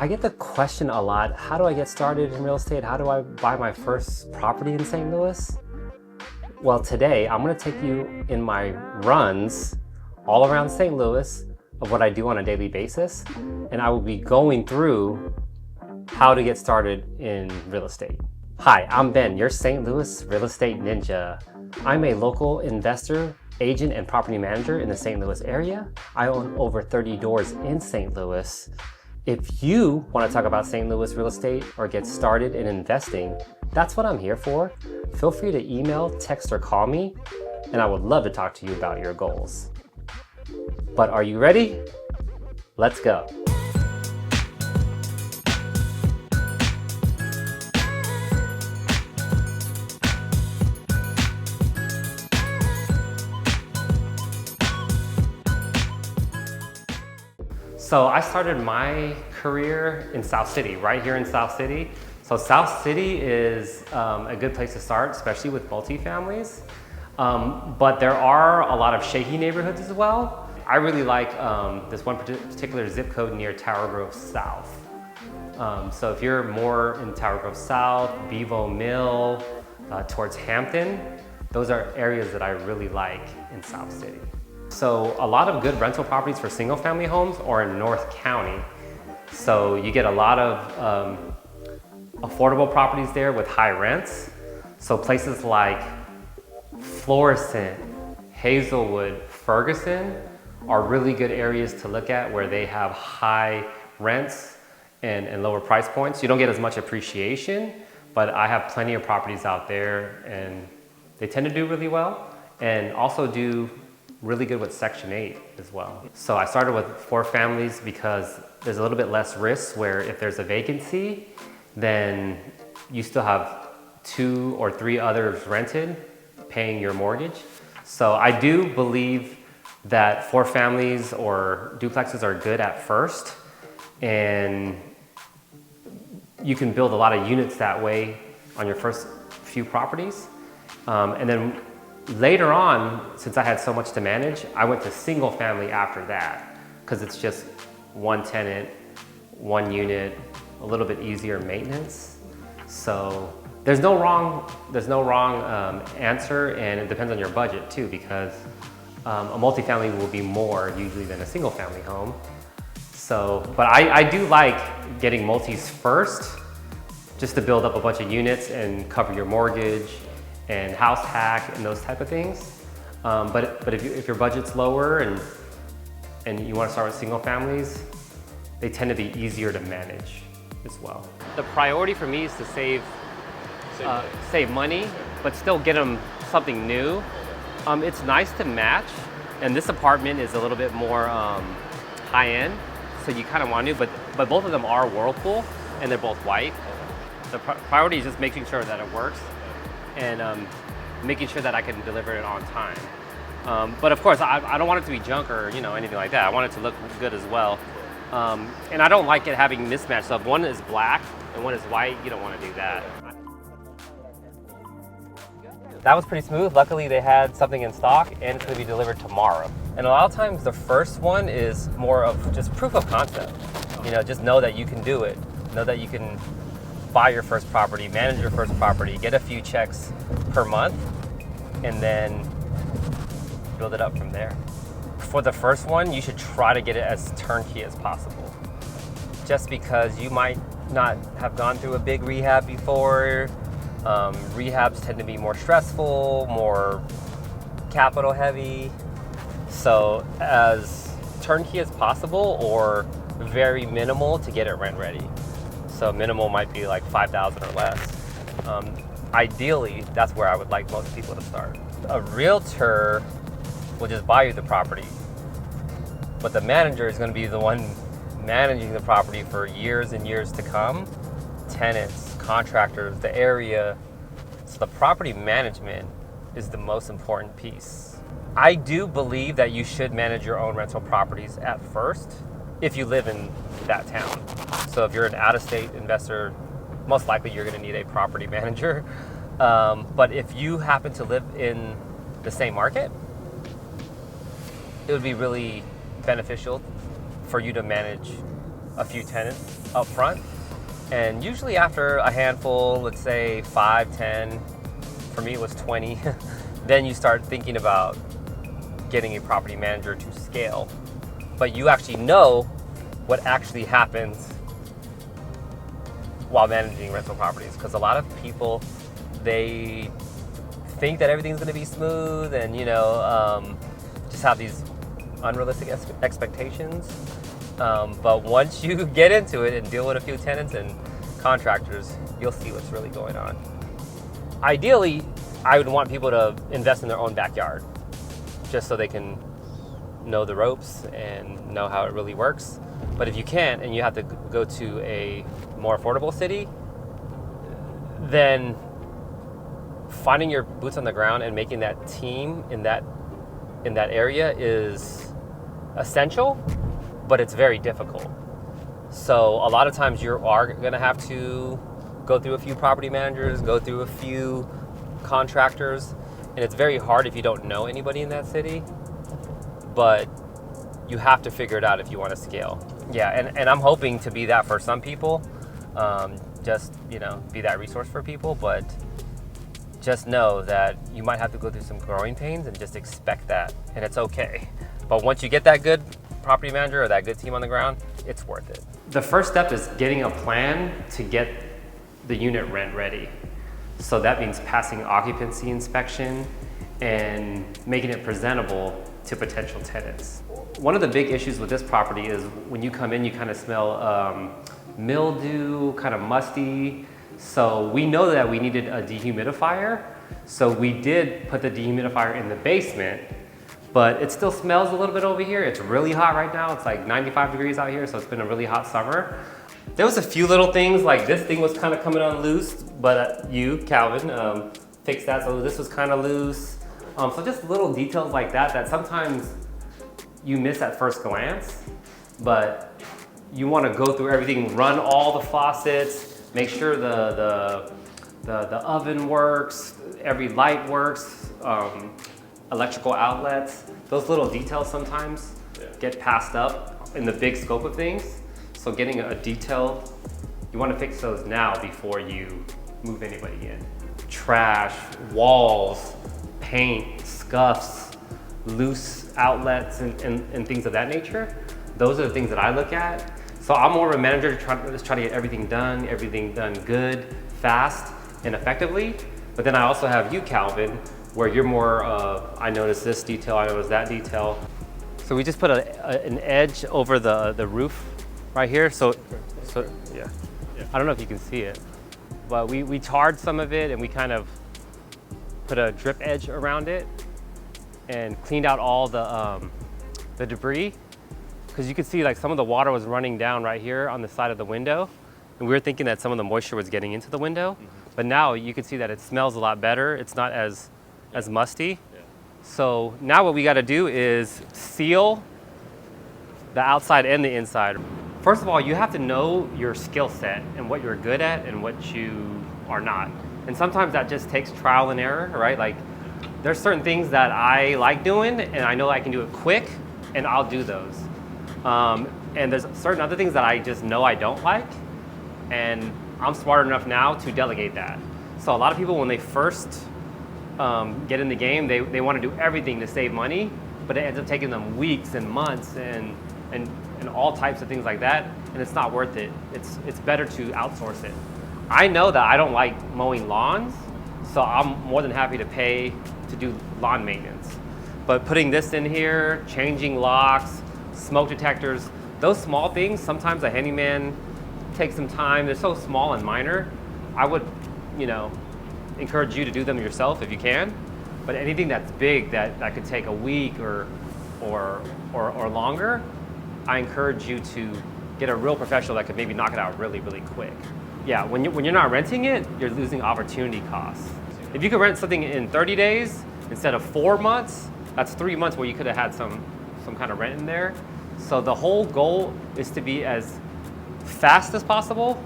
I get the question a lot, how do I get started in real estate? How do I buy my first property in St. Louis? Well, today I'm gonna take you in my runs all around St. Louis of what I do on a daily basis, and I will be going through how to get started in real estate. Hi, I'm Ben, your St. Louis real estate ninja. I'm a local investor, agent, and property manager in the St. Louis area. I own over 30 doors in St. Louis. If you want to talk about St. Louis real estate or get started in investing, that's what I'm here for. Feel free to email, text, or call me, and I would love to talk to you about your goals. But are you ready? Let's go. So I started my career in South City, right here in South City. So South City is a good place to start, especially with multifamilies. But there are a lot of shaky neighborhoods as well. I really like this one particular zip code near Tower Grove South. So if you're more in Tower Grove South, Bevo Mill, towards Hampton, those are areas that I really like in South City. So a lot of good rental properties for single family homes are in North County. So you get a lot of affordable properties there with high rents. So places like Florissant, Hazelwood, Ferguson are really good areas to look at where they have high rents and lower price points. You don't get as much appreciation, but I have plenty of properties out there and they tend to do really well and also do really good with Section 8 as well. So I started with 4 families because there's a little bit less risk where if there's a vacancy, then you still have 2 or 3 others rented paying your mortgage. So I do believe that 4 families or duplexes are good at first, and you can build a lot of units that way on your first few properties. And then later on, since I had so much to manage, I went to single family after that because it's just 1 tenant, 1 unit, a little bit easier maintenance. So there's no wrong answer, and it depends on your budget too, because a multifamily will be more usually than a single family home. So, but I do like getting multis first, just to build up a bunch of units and cover your mortgage and house hack and those type of things. But if your budget's lower and you want to start with single families, they tend to be easier to manage as well. The priority for me is to save money, but still get them something new. It's nice to match, and this apartment is a little bit more high end, so you kind of want to, but both of them are Whirlpool and they're both white. The priority is just making sure that it works and making sure that I can deliver it on time. But of course, I don't want it to be junk or anything like that. I want it to look good as well. And I don't like it having mismatched. So if one is black and one is white, you don't want to do that. That was pretty smooth. Luckily, they had something in stock and it's going to be delivered tomorrow. And a lot of times the first one is more of just proof of concept. Just know that you can do it. Know that you can buy your first property, manage your first property, get a few checks per month, and then build it up from there. For the first one, you should try to get it as turnkey as possible. Just because you might not have gone through a big rehab before. Rehabs tend to be more stressful, more capital heavy. So as turnkey as possible or very minimal to get it rent ready. So minimal might be like $5,000 or less. Ideally, that's where I would like most people to start. A realtor will just buy you the property, but the manager is going to be the one managing the property for years and years to come. Tenants, contractors, the area. So the property management is the most important piece. I do believe that you should manage your own rental properties at first if you live in that town. So if you're an out-of-state investor, most likely you're going to need a property manager. But if you happen to live in the same market, it would be really beneficial for you to manage a few tenants up front. And usually after a handful, let's say 5, 10, for me it was 20, then you start thinking about getting a property manager to scale. But you actually know what actually happens while managing rental properties, because a lot of people, they think that everything's going to be smooth and just have these unrealistic expectations. But once you get into it and deal with a few tenants and contractors, you'll see what's really going on. Ideally, I would want people to invest in their own backyard, just so they can know the ropes and know how it really works. But if you can't and you have to go to a more affordable city, then finding your boots on the ground and making that team in that area is essential, but it's very difficult. So a lot of times you are going to have to go through a few property managers, go through a few contractors, and it's very hard if you don't know anybody in that city, but you have to figure it out if you want to scale. Yeah, and I'm hoping to be that for some people, just be that resource for people, but just know that you might have to go through some growing pains and just expect that, and it's okay. But once you get that good property manager or that good team on the ground, it's worth it. The first step is getting a plan to get the unit rent ready. So that means passing occupancy inspection and making it presentable to potential tenants. One of the big issues with this property is when you come in, you kind of smell mildew, kind of musty. So we know that we needed a dehumidifier. So we did put the dehumidifier in the basement, but it still smells a little bit over here. It's really hot right now. It's like 95 degrees out here, so it's been a really hot summer. There was a few little things, like this thing was kind of coming on loose, but you, Calvin, fixed that, so this was kind of loose. So just little details like that sometimes you miss at first glance, but you want to go through everything, run all the faucets, make sure the oven works, every light works, electrical outlets. Those little details sometimes get passed up in the big scope of things. So getting a detail, you want to fix those now before you move anybody in. Trash, walls, paint, scuffs, loose outlets, and things of that nature. Those are the things that I look at. So I'm more of a manager to try to get everything done good, fast, and effectively. But then I also have you, Calvin, where you're more I noticed this detail, I noticed that detail. So we just put an edge over the roof right here. So yeah. I don't know if you can see it, but we tarred some of it and we kind of put a drip edge around it and cleaned out all the debris, because you could see like some of the water was running down right here on the side of the window, and we were thinking that some of the moisture was getting into the window. But now you can see that it smells a lot better. It's not as musty. So now what we got to do is seal the outside and the inside. First of all, you have to know your skill set and what you're good at and what you are not. And sometimes that just takes trial and error, right? Like there's certain things that I like doing and I know I can do it quick, and I'll do those. And there's certain other things that I just know I don't like, and I'm smart enough now to delegate that. So a lot of people, when they first get in the game, they want to do everything to save money, but it ends up taking them weeks and months and all types of things like that, and it's not worth it. It's better to outsource it. I know that I don't like mowing lawns, so I'm more than happy to pay to do lawn maintenance. But putting this in here, changing locks, smoke detectors, those small things, sometimes a handyman takes some time. They're so small and minor. I would, encourage you to do them yourself if you can. But anything that's big that could take a week or longer, I encourage you to get a real professional that could maybe knock it out really, really quick. Yeah, when you're not renting it, you're losing opportunity costs. If you could rent something in 30 days instead of 4 months, that's 3 months where you could have had some kind of rent in there. So the whole goal is to be as fast as possible,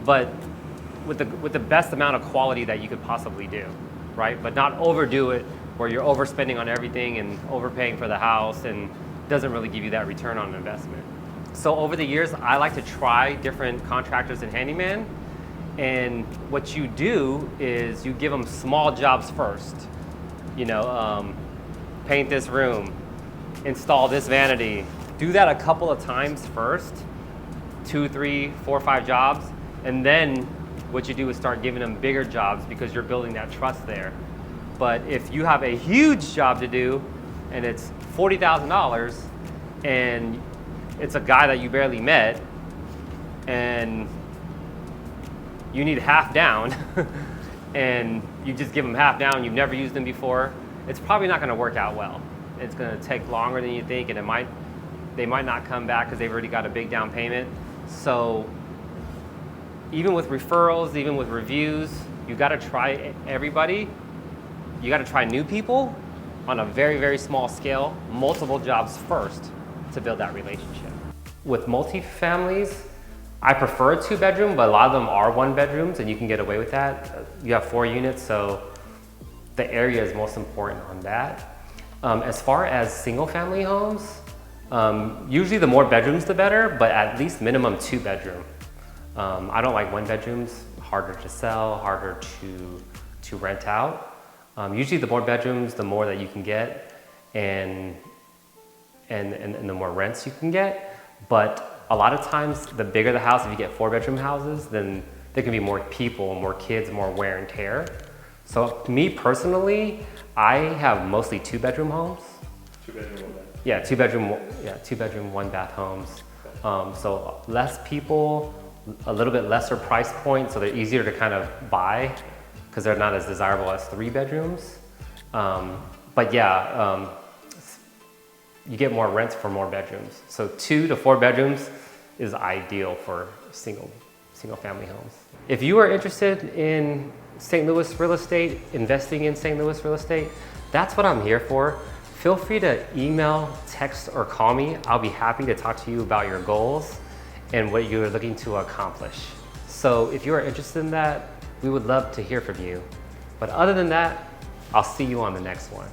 but with the best amount of quality that you could possibly do, right? But not overdo it where you're overspending on everything and overpaying for the house and doesn't really give you that return on investment. So over the years, I like to try different contractors and handyman. And what you do is you give them small jobs first. You know, paint this room, install this vanity. Do that a couple of times first, 2, 3, 4, 5 jobs. And then what you do is start giving them bigger jobs because you're building that trust there. But if you have a huge job to do and it's $40,000 and it's a guy that you barely met and you need half down and you just give them half down, you've never used them before, it's probably not going to work out well. It's going to take longer than you think, and they might not come back because they've already got a big down payment. So even with referrals, even with reviews, you got to try everybody. You got to try new people on a very, very small scale, multiple jobs first to build that relationship. With multifamilies, I prefer a 2-bedroom, but a lot of them are 1-bedrooms and you can get away with that. You have 4 units, so the area is most important on that. As far as single-family homes, usually the more bedrooms the better, but at least minimum 2-bedroom. I don't like 1-bedrooms, harder to sell, harder to rent out. Usually the more bedrooms, the more that you can get and the more rents you can get. But a lot of times, the bigger the house, if you get 4-bedroom houses, then there can be more people, more kids, more wear and tear. So me personally, I have mostly 2-bedroom homes. 2-bedroom, 1 bath. Yeah, 2-bedroom, 1-bath homes. So less people, a little bit lesser price point, so they're easier to kind of buy because they're not as desirable as 3-bedrooms. But yeah, you get more rents for more bedrooms. So 2 to 4 bedrooms is ideal for single family homes. If you are interested in St. Louis real estate, investing in St. Louis real estate, that's what I'm here for. Feel free to email, text, or call me. I'll be happy to talk to you about your goals and what you're looking to accomplish. So if you are interested in that, we would love to hear from you. But other than that, I'll see you on the next one.